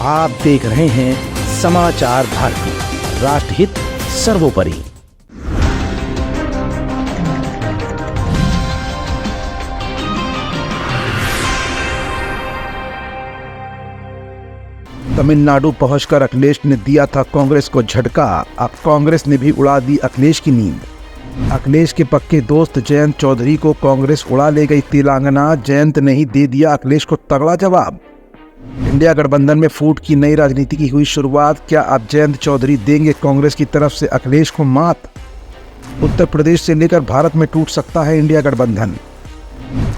आप देख रहे हैं समाचार भारती, राष्ट्रहित सर्वोपरि। तमिलनाडु पहुंचकर अखिलेश ने दिया था कांग्रेस को झटका। अब कांग्रेस ने भी उड़ा दी अखिलेश की नींद। अखिलेश के पक्के दोस्त जयंत चौधरी को कांग्रेस उड़ा ले गई तेलंगाना। जयंत ने ही दे दिया अखिलेश को तगड़ा जवाब। इंडिया गठबंधन में फूट की नई राजनीति की हुई शुरुआत। क्या अब जयंत चौधरी देंगे कांग्रेस की तरफ से अखिलेश को मात? उत्तर प्रदेश से लेकर भारत में टूट सकता है इंडिया गठबंधन।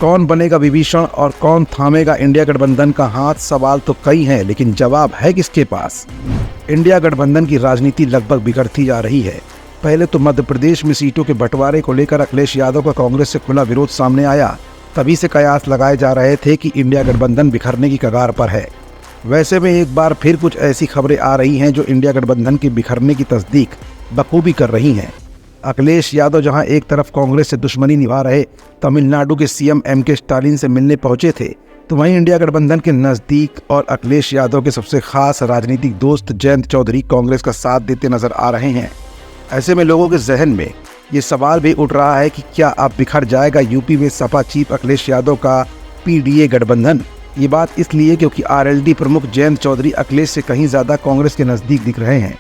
कौन बनेगा विभीषण और कौन थामेगा इंडिया गठबंधन का हाथ? सवाल तो कई हैं, लेकिन जवाब है किसके पास? इंडिया गठबंधन की राजनीति लगभग बिगड़ती जा रही है। पहले तो मध्य प्रदेश में सीटों के बंटवारे को लेकर अखिलेश यादव का कांग्रेस से खुला विरोध सामने आया। तभी से कयास लगाए जा रहे थे कि इंडिया गठबंधन बिखरने की कगार पर है। वैसे में एक बार फिर कुछ ऐसी खबरें आ रही हैं जो इंडिया गठबंधन के बिखरने की तस्दीक बखूबी कर रही हैं। अखिलेश यादव जहां एक तरफ कांग्रेस से दुश्मनी निभा रहे तमिलनाडु के सीएम एम.के. स्टालिन से मिलने पहुंचे थे, तो वहीं इंडिया गठबंधन के नजदीक और अखिलेश यादव के सबसे खास राजनीतिक दोस्त जयंत चौधरी कांग्रेस का साथ देते नजर आ रहे हैं। ऐसे में लोगों के जहन में ये सवाल भी उठ रहा है कि क्या अब बिखर जाएगा यूपी में सपा चीफ अखिलेश यादव का पीडीए गठबंधन? ये बात इसलिए क्योंकि आरएलडी प्रमुख जयंत चौधरी अखिलेश से कहीं ज्यादा कांग्रेस के नजदीक दिख रहे हैं।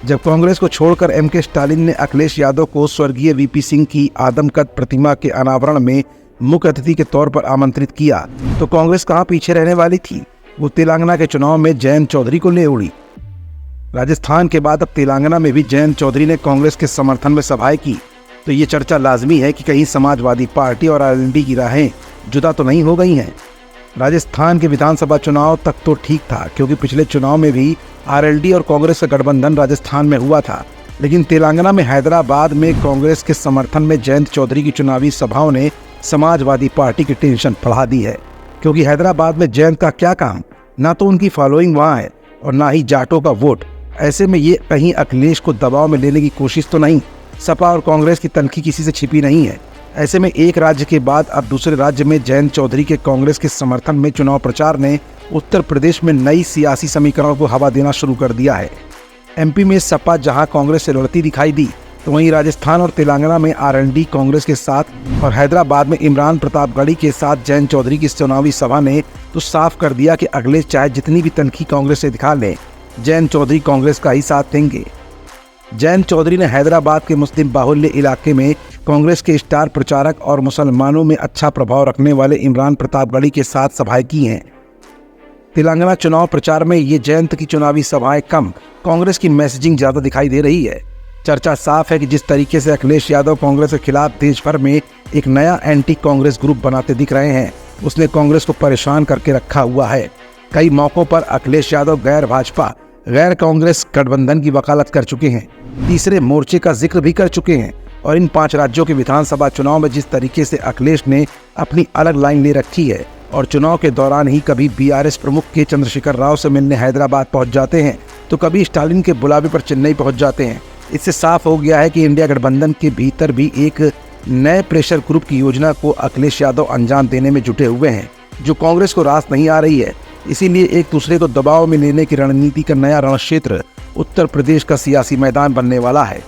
जब कांग्रेस को छोड़कर एम.के. स्टालिन ने अखिलेश यादव को स्वर्गीय वीपी सिंह की आदमकद प्रतिमा के अनावरण में मुख्य अतिथि के तौर पर आमंत्रित किया, तो कांग्रेस कहां पीछे रहने वाली थी? वो तेलंगाना के चुनाव में जयंत चौधरी को ले उड़ी। राजस्थान के बाद अब तेलंगाना में भी जयंत चौधरी ने कांग्रेस के समर्थन में सभाएं की, तो ये चर्चा लाजमी है कि कहीं समाजवादी पार्टी और आरएलडी की राहें जुदा तो नहीं हो गई हैं। राजस्थान के विधानसभा चुनाव तक तो ठीक था, क्योंकि पिछले चुनाव में भी आरएलडी और कांग्रेस का गठबंधन राजस्थान में हुआ था। लेकिन तेलंगाना में हैदराबाद में कांग्रेस के समर्थन में जयंत चौधरी की चुनावी सभाओं ने समाजवादी पार्टी की टेंशन बढ़ा दी है, क्योंकि हैदराबाद में जयंत का क्या काम? ना तो उनकी फॉलोइंग वहाँ है और ना ही जाटों का वोट। ऐसे में ये कहीं अखिलेश को दबाव में लेने की कोशिश तो नहीं? सपा और कांग्रेस की तनखी किसी से छिपी नहीं है। ऐसे में एक राज्य के बाद अब दूसरे राज्य में जयंत चौधरी के कांग्रेस के समर्थन में चुनाव प्रचार ने उत्तर प्रदेश में नई सियासी समीकरणों को हवा देना शुरू कर दिया है। एमपी में सपा जहां कांग्रेस से लड़ती दिखाई दी, तो वहीं राजस्थान और तेलंगाना में आरएलडी कांग्रेस के साथ और हैदराबाद में इमरान प्रतापगढ़ी के साथ जयंत चौधरी की चुनावी सभा ने तो साफ कर दिया कि अखिलेश चाहे जितनी भी तनखी कांग्रेस से दिखा लें, जयंत चौधरी कांग्रेस का ही साथ देंगे। जयंत चौधरी ने हैदराबाद के मुस्लिम बाहुल्य इलाके में कांग्रेस के स्टार प्रचारक और मुसलमानों में अच्छा प्रभाव रखने वाले इमरान प्रतापगढ़ी के साथ सभाएं की हैं। तेलंगाना चुनाव प्रचार में ये जयंत की चुनावी सभाएं कम, कांग्रेस की मैसेजिंग ज्यादा दिखाई दे रही है। चर्चा साफ है कि जिस तरीके से अखिलेश यादव कांग्रेस के खिलाफ देश भर में एक नया एंटी कांग्रेस ग्रुप बनाते दिख रहे हैं, उसने कांग्रेस को परेशान करके रखा हुआ है। कई मौकों पर अखिलेश यादव गैर भाजपा गैर कांग्रेस गठबंधन की वकालत कर चुके हैं, तीसरे मोर्चे का जिक्र भी कर चुके हैं। और इन 5 राज्यों के विधानसभा चुनाव में जिस तरीके से अखिलेश ने अपनी अलग लाइन ले रखी है और चुनाव के दौरान ही कभी बीआरएस प्रमुख के चंद्रशेखर राव से मिलने हैदराबाद पहुंच जाते हैं, तो कभी स्टालिन के बुलावे पर चेन्नई पहुंच जाते हैं, इससे साफ हो गया है कि इंडिया गठबंधन के भीतर भी एक नए प्रेशर ग्रुप की योजना को अखिलेश यादव अंजाम देने में जुटे हुए हैं, जो कांग्रेस को रास नहीं आ रही है। इसीलिए एक दूसरे को दबाव में लेने की रणनीति का नया रण क्षेत्र उत्तर प्रदेश का सियासी मैदान बनने वाला है।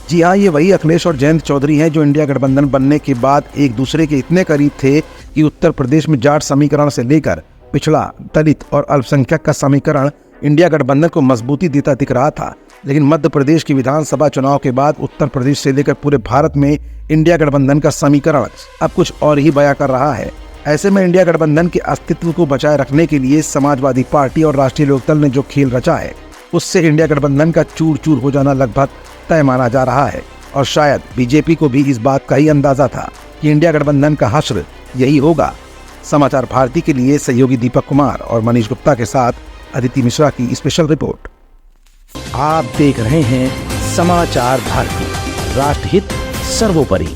जी हाँ, ये वही अखिलेश और जयंत चौधरी हैं जो इंडिया गठबंधन बनने के बाद एक दूसरे के इतने करीब थे कि उत्तर प्रदेश में जाट समीकरण से लेकर पिछड़ा, दलित और अल्पसंख्यक का समीकरण इंडिया गठबंधन को मजबूती देता दिख रहा था। लेकिन मध्य प्रदेश की विधानसभा चुनाव के बाद उत्तर प्रदेश से लेकर पूरे भारत में इंडिया गठबंधन का समीकरण अब कुछ और ही बयां कर रहा है। ऐसे में इंडिया गठबंधन के अस्तित्व को बचाए रखने के लिए समाजवादी पार्टी और राष्ट्रीय लोकदल ने जो खेल रचा है, उससे इंडिया गठबंधन का चूर चूर हो जाना लगभग तय माना जा रहा है। और शायद बीजेपी को भी इस बात का ही अंदाजा था कि इंडिया गठबंधन का हश्र यही होगा। समाचार भारती के लिए सहयोगी दीपक कुमार और मनीष गुप्ता के साथ अदिति मिश्रा की स्पेशल रिपोर्ट। आप देख रहे हैं समाचार भारती, राष्ट्रहित सर्वोपरि।